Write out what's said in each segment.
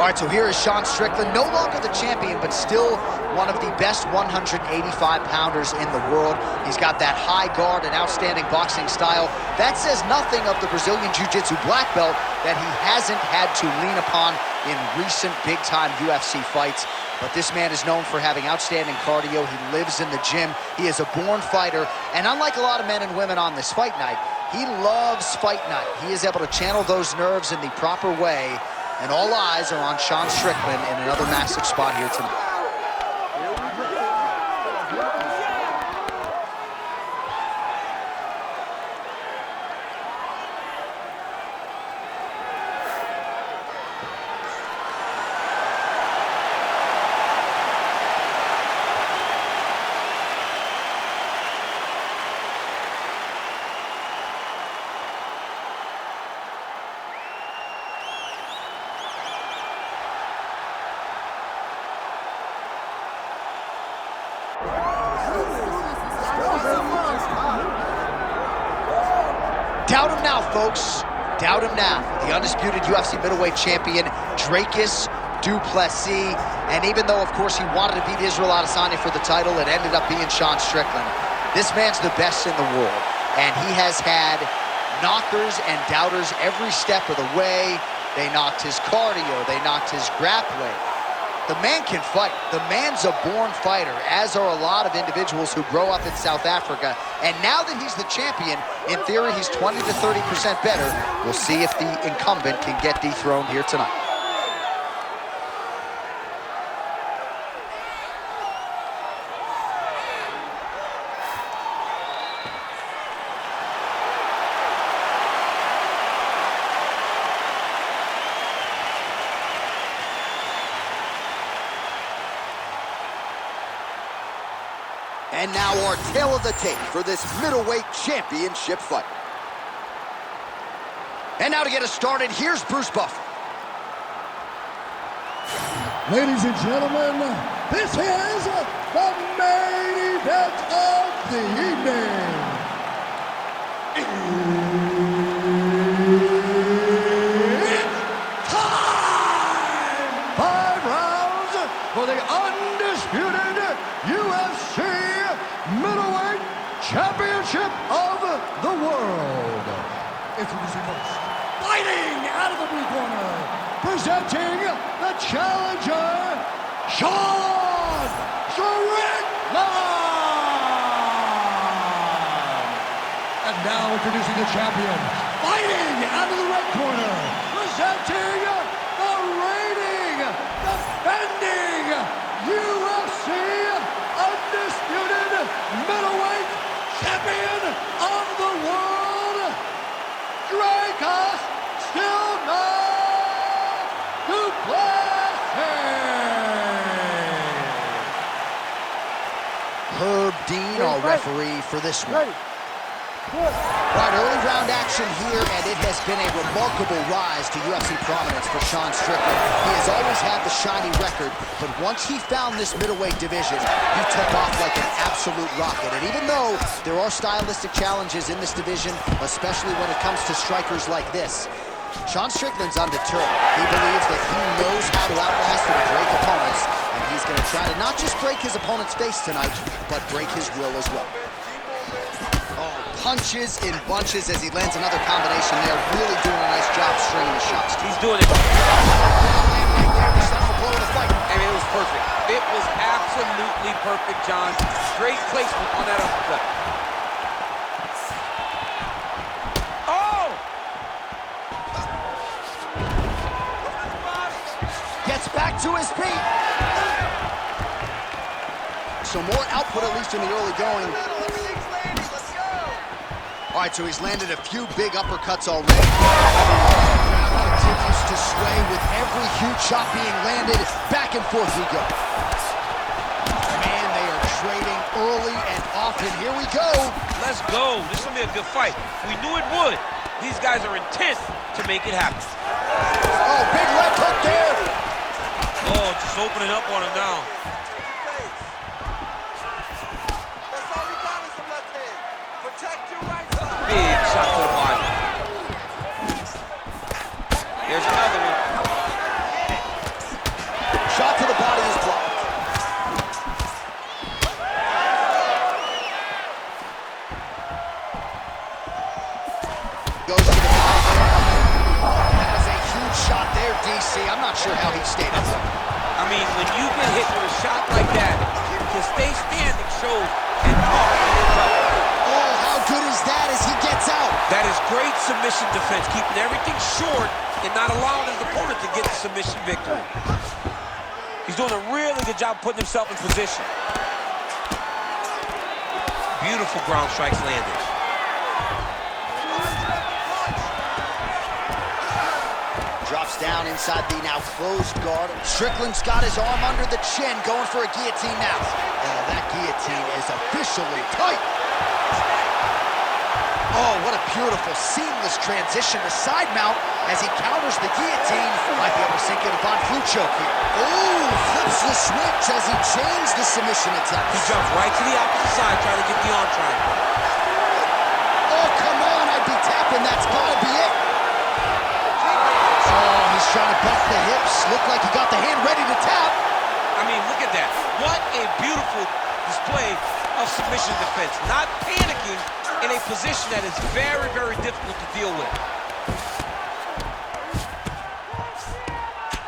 All right, so here is Sean Strickland, no longer the champion, but still one of the best 185-pounders in the world. He's got that high guard and outstanding boxing style. That says nothing of the Brazilian Jiu-Jitsu black belt that he hasn't had to lean upon in recent big-time UFC fights. But this man is known for having outstanding cardio. He lives in the gym. He is a born fighter. And unlike a lot of men and women on this fight night, he loves fight night. He is able to channel those nerves in the proper way. And all eyes are on Sean Strickland in another massive spot here tonight. Doubt him now, folks. Doubt him now. The undisputed UFC middleweight champion, Dricus du Plessis. And even though, of course, he wanted to beat Israel Adesanya for the title, it ended up being Sean Strickland. This man's the best in the world. And he has had knockers and doubters every step of the way. They knocked his cardio. They knocked his grappling. The man can fight. The man's a born fighter, as are a lot of individuals who grow up in South Africa. And now that he's the champion, in theory, he's 20 to 30% better. We'll see if the incumbent can get dethroned here tonight. And now our tale of the tape for this middleweight championship fight. And now to get us started, here's Bruce Buffer. Ladies and gentlemen, this is the main event of the evening. It's time! 5 rounds for the undisputed UFC middleweight championship of the world. Introducing first, fighting out of the blue corner, presenting the challenger, Sean Strickland. And now introducing the champion, fighting out of the red corner, presenting the reigning, defending UFC undisputed middleweight champion of the world, Dricus still not to Herb Dean, our referee for this one. Right, early round action here, and it has been a remarkable rise to UFC prominence for Sean Strickland. He has always had the shiny record, but once he found this middleweight division, he took off like an absolute rocket. And even though there are stylistic challenges in this division, especially when it comes to strikers like this, Sean Strickland's undeterred. He believes that he knows how to outlast and break opponents, and he's going to try to not just break his opponent's face tonight, but break his will as well. Punches in bunches as he lands another combination there. Really doing a nice job stringing the shots. He's doing it. Blow of the fight. I mean, it was perfect. It was absolutely perfect, John. Great placement on that uppercut. Oh! Gets back to his feet. So more output, at least in the early going. All right, so he's landed a few big uppercuts already. The crowd continues to sway with every huge shot being landed. Back and forth we go. Man, they are trading early and often. Here we go. Let's go. This is going to be a good fight. We knew it would. These guys are intent to make it happen. Oh, big left hook there. Oh, just opening up on him now. Big shot to the body. There's another one. shows and talk when it's up. Oh, how good is that as he gets out? That is great submission defense, keeping everything short and not allowing his opponent to get the submission victory. He's doing a really good job putting himself in position. Beautiful ground strikes landed. Drops down inside the now closed guard. Strickland's got his arm under the chin, going for a guillotine now. And that guillotine is officially tight. Oh, what a beautiful, seamless transition to side mount as he counters the guillotine. Might be able to sink in a Von Flue choke here. Oh, flips the switch as he changed the submission attempt. He jumps right to the opposite side, trying to get the arm triangle. Oh, come on, I'd be tapping. That's gotta be it. Oh, he's trying to buck the hips. Looked like he got the hand ready to tap. I mean, look at that. What a beautiful display of submission defense. Not panicking in a position that is very, very difficult to deal with.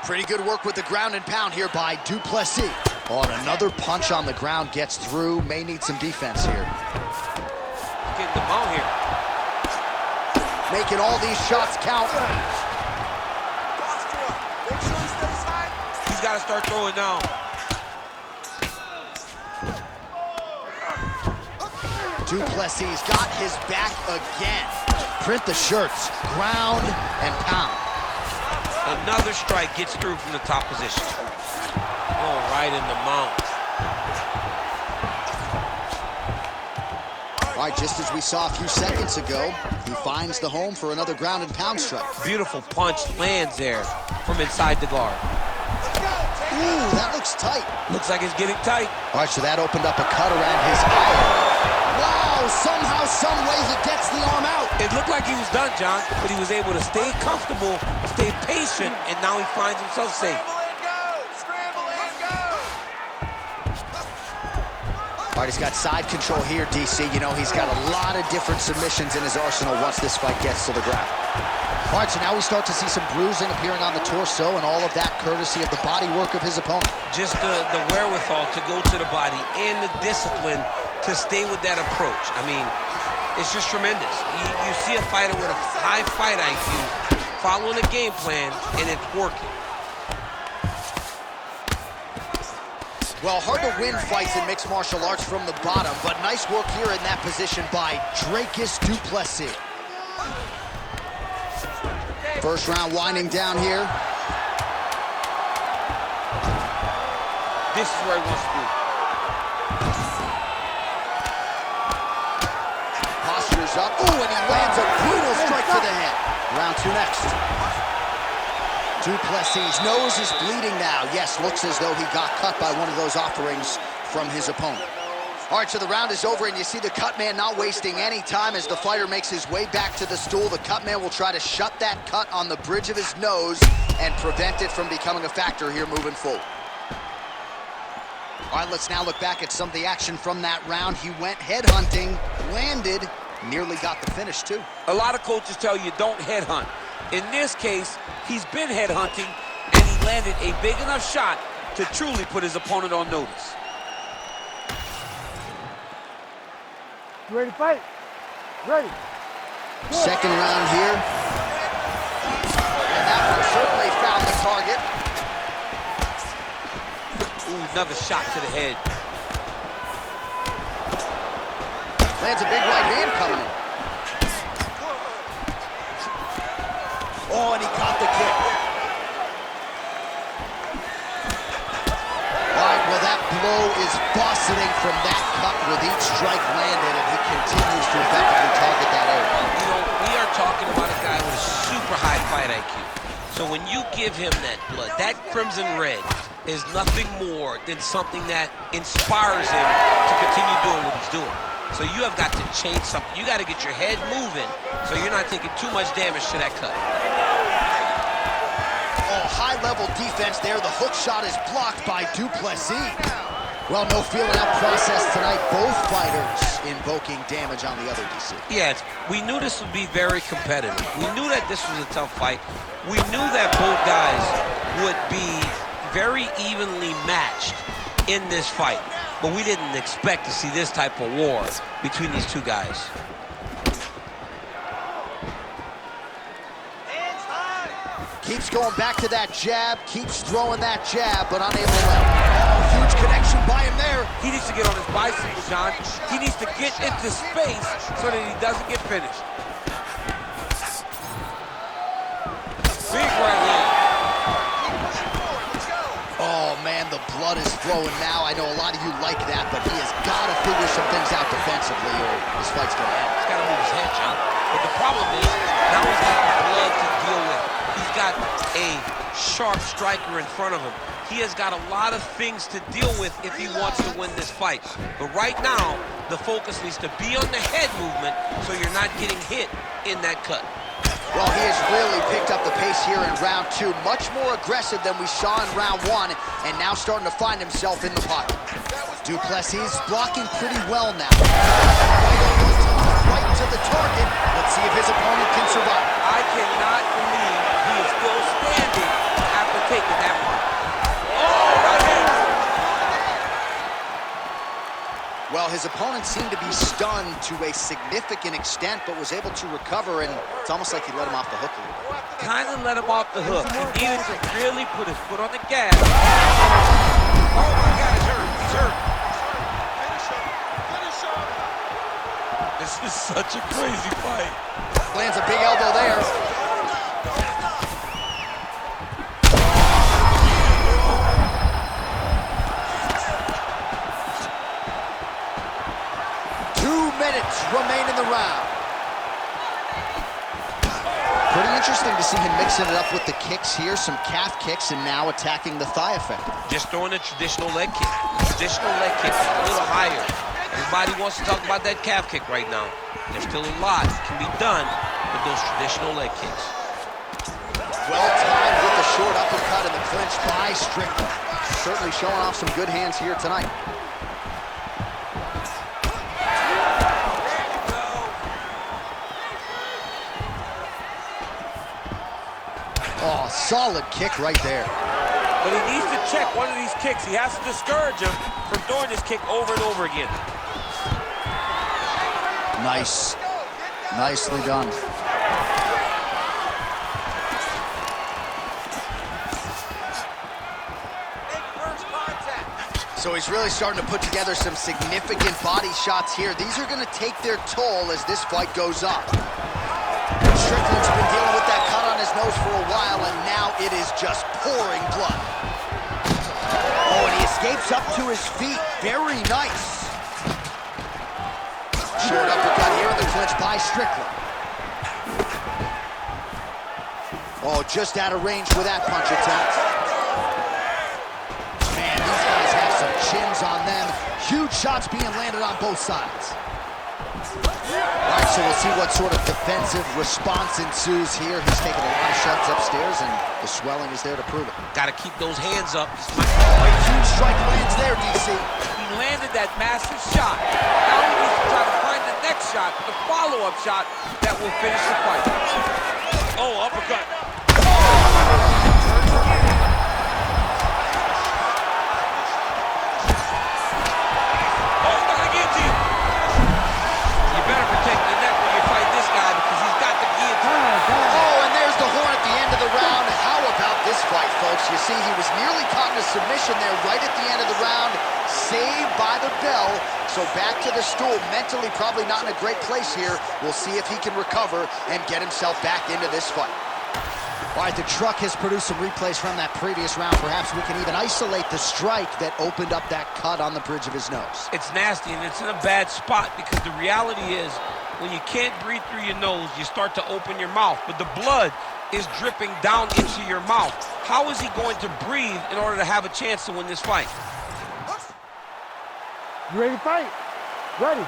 Pretty good work with the ground and pound here by du Plessis. Oh, and another punch on the ground gets through. May need some defense here. Getting the mount here. Making all these shots count. He's got to start throwing down. Du Plessis got his back again. Print the shirts, ground and pound. Another strike gets through from the top position. Oh, right in the mount. All right, just as we saw a few seconds ago, he finds the home for another ground and pound strike. Beautiful punch lands there from inside the guard. Ooh, that looks tight. Looks like it's getting tight. All right, so that opened up a cut around his eye. Wow, somehow, some way he gets the arm out. It looked like he was done, John, but he was able to stay comfortable, stay patient, and now he finds himself safe. All right, he's got side control here, DC. You know, he's got a lot of different submissions in his arsenal once this fight gets to the ground. All right, so now we start to see some bruising appearing on the torso, and all of that courtesy of the body work of his opponent. Just the wherewithal to go to the body and the discipline to stay with that approach. I mean, it's just tremendous. You see a fighter with a high fight IQ following a game plan, and it's working. Well, hard to win fights in mixed martial arts from the bottom, but nice work here in that position by Dricus du Plessis. First round winding down here. This is where he wants to be. Posture's up. Ooh, and he lands a brutal strike to the head. Round two next. Du Plessis' nose is bleeding now. Yes, looks as though he got cut by one of those offerings from his opponent. All right, so the round is over, and you see the cut man not wasting any time as the fighter makes his way back to the stool. The cut man will try to shut that cut on the bridge of his nose and prevent it from becoming a factor here moving forward. All right, let's now look back at some of the action from that round. He went headhunting, landed, nearly got the finish, too. A lot of coaches tell you don't headhunt. In this case, he's been headhunting, and he landed a big enough shot to truly put his opponent on notice. You ready to fight? Ready. Good. Second round here. And that one certainly found the target. Ooh, another shot to the head. Lands a big right hand coming in. Oh, and he caught the kick. All right, well, that blow is bursting from that cut with each strike landed, and he continues to effectively target that area. You know, we are talking about a guy with a super high fight IQ. So when you give him that blood, that crimson red is nothing more than something that inspires him to continue doing what he's doing. So you have got to change something. You got to get your head moving so you're not taking too much damage to that cut. Oh, high-level defense there. The hook shot is blocked by du Plessis. Well, no feeling-out process tonight. Both fighters invoking damage on the other, DC. Yes, we knew this would be very competitive. We knew that this was a tough fight. We knew that both guys would be very evenly matched in this fight. but we didn't expect to see this type of war between these two guys. Keeps going back to that jab, keeps throwing that jab, but unable to let. Oh, huge connection by him there. He needs to get on his bicycle, John. He needs to get into space so that he doesn't get finished. Big right hand. Oh, man, the blood is flowing now. I know a lot of you like that, but he has got to figure some things out defensively or this fight's going to end. He's got to move his head, John. But the problem is, now he's got the blood to deal with. He's got a sharp striker in front of him. He has got a lot of things to deal with if he wants to win this fight. But right now, the focus needs to be on the head movement so you're not getting hit in that cut. Well, he has really picked up the pace here in round 2. Much more aggressive than we saw in round 1, and now starting to find himself in the pocket. Du Plessis blocking pretty well now. Right to the target. Let's see if his opponent can survive. I cannot believe he is still standing after taking that one. Oh, right hand. Well, his opponent seemed to be stunned to a significant extent, but was able to recover, and it's almost like he let him off the hook a little bit. Kind of let him off the hook. He needed to really put his foot on the gas. Oh my God, it's hurt. He's hurt. This is such a crazy fight. Lands a big elbow there. Remain in the round. Pretty interesting to see him mixing it up with the kicks here, some calf kicks, and now attacking the thigh effect. Just throwing a traditional leg kick. Traditional leg kick is a little higher. Everybody wants to talk about that calf kick right now. There's still a lot that can be done with those traditional leg kicks. Well timed with the short uppercut and the clinch by Strickland. Certainly showing off some good hands here tonight. Oh, solid kick right there. But he needs to check one of these kicks. He has to discourage him from throwing this kick over and over again. Nice. Nicely done. So he's really starting to put together some significant body shots here. These are going to take their toll as this fight goes on. Strickland's been dealing with that cut on his nose for a while, and now it is just pouring blood. Oh, and he escapes up to his feet. Very nice. Short uppercut here in the clinch by Strickland. Oh, just out of range with that punch attempt. Man, these guys have some chins on them. Huge shots being landed on both sides. All right, so we'll see what sort of defensive response ensues here. He's taking a lot of shots upstairs, and the swelling is there to prove it. Got to keep those hands up. Huge strike lands there, DC. He landed that massive shot. Now he needs to try to find the next shot, the follow-up shot that will finish the fight. Oh, uppercut. Folks, you see he was nearly caught in a submission there right at the end of the round, saved by the bell. So back to the stool, mentally probably not in a great place here. We'll see if he can recover and get himself back into this fight. All right, the truck has produced some replays from that previous round. Perhaps we can even isolate the strike that opened up that cut on the bridge of his nose. It's nasty, and it's in a bad spot because the reality is when you can't breathe through your nose, you start to open your mouth, but the blood is dripping down into your mouth. How is he going to breathe in order to have a chance to win this fight? You ready to fight? Ready.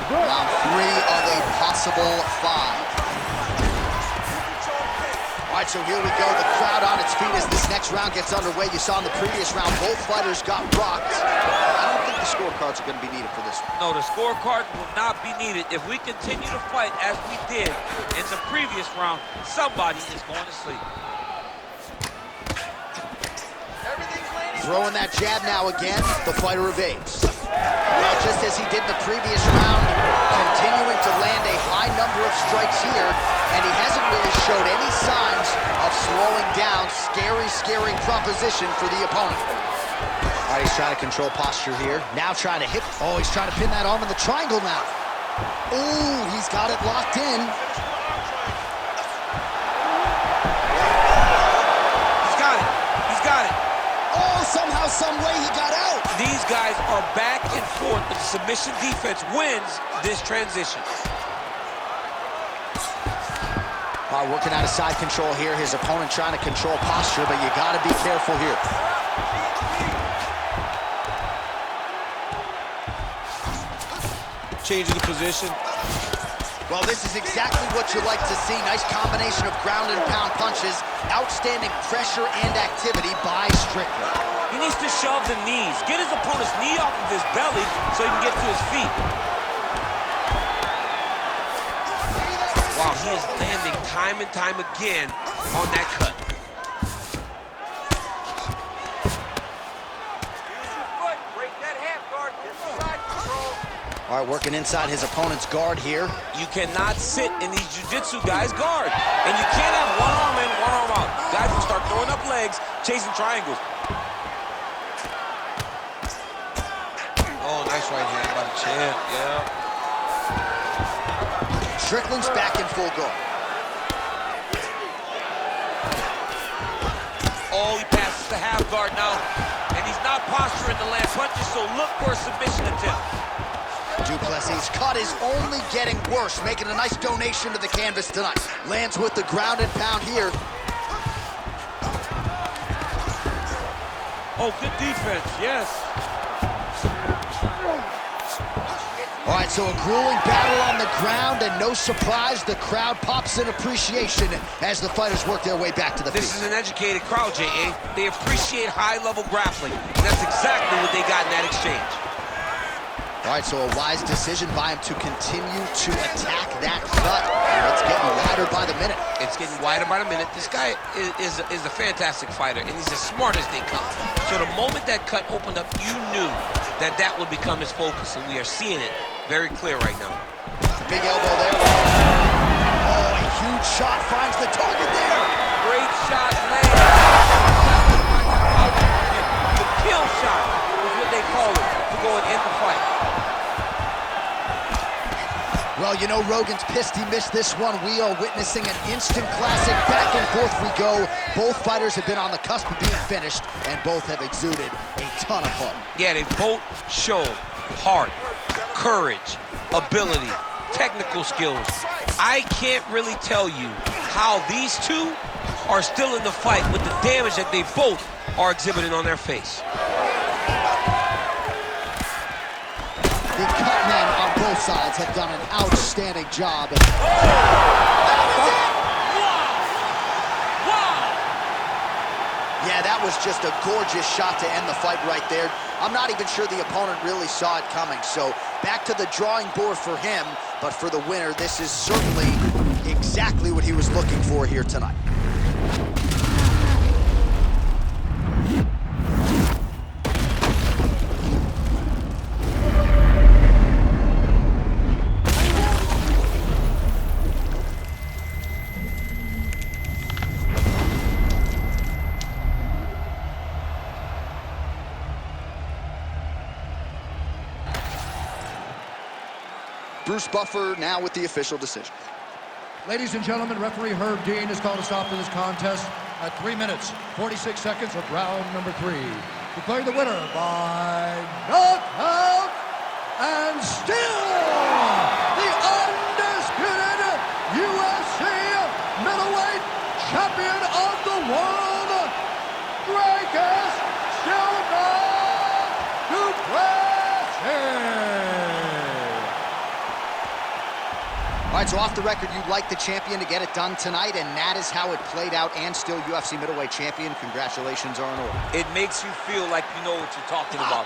Good. Round 3 of a possible 5. All right, so here we go. The crowd on its feet as this next round gets underway. You saw in the previous round, both fighters got rocked. I don't think the scorecards are going to be needed for this one. No, the scorecard will not be needed. If we continue to fight as we did in the previous round, somebody is going to sleep. Throwing that jab now again, the fighter evades. Well, just as he did in the previous round, continuing to land a high number of strikes here, and he hasn't really showed any signs of slowing down. Scary, scary proposition for the opponent. All right, he's trying to control posture here. Now trying to hit. Oh, he's trying to pin that arm in the triangle now. Ooh, he's got it locked in. He's got it. He's got it. Oh, somehow, some way he got out. These guys are back and forth, but the submission defense wins this transition. All right, working out of side control here. His opponent trying to control posture, but you got to be careful here. Changing the position. Well, this is exactly what you like to see. Nice combination of ground and pound punches. Outstanding pressure and activity by Strickland. He needs to shove the knees. Get his opponent's knee off of his belly so he can get to his feet. Wow, he is landing time and time again on that cut. Break that half guard. Get the side control. All right, working inside his opponent's guard here. You cannot sit in these jiu-jitsu guys' guard. And you can't have one arm in, one arm out. Guys will start throwing up legs, chasing triangles. Oh, nice right hand by the champ, yeah. Strickland's back in full guard. Oh, he passes the half guard now. And he's not posturing to land punches, so look for a submission attempt. Plessis' cut is only getting worse, making a nice donation to the canvas tonight. Lands with the ground and pound here. Oh, good defense, yes. All right, so a grueling battle on the ground, and no surprise, the crowd pops in appreciation as the fighters work their way back to the feet. This is an educated crowd, J.A. They appreciate high-level grappling, and that's exactly what they got in that exchange. All right, so a wise decision by him to continue to attack that cut. It's getting wider by the minute. It's getting wider by the minute. This guy is a fantastic fighter, and he's as smart as they come. So the moment that cut opened up, you knew that that would become his focus, and we are seeing it very clear right now. Big elbow there. Oh, a huge shot finds the target there. Great shot, lands. The kill shot is what they call it for going in the fight. Well, you know, Rogan's pissed he missed this one. We are witnessing an instant classic. Back and forth we go. Both fighters have been on the cusp of being finished, and both have exuded a ton of fun. Yeah, they both showed heart, courage, ability, technical skills. I can't really tell you how these two are still in the fight with the damage that they both are exhibiting on their face. The cut men on both sides have done an outstanding job. Wow! Wow! Yeah, that was just a gorgeous shot to end the fight right there. I'm not even sure the opponent really saw it coming. So back to the drawing board for him, but for the winner, this is certainly exactly what he was looking for here tonight. Bruce Buffer now with the official decision. Ladies and gentlemen, referee Herb Dean has called a stop to this contest at 3 minutes, 46 seconds of round number 3. Declaring the winner by knockout and still the undisputed UFC middleweight champion of the world, Dricus Plessis. All right, so off the record, you'd like the champion to get it done tonight, and that is how it played out, and still UFC middleweight champion. Congratulations are in order. It makes you feel like you know what you're talking about.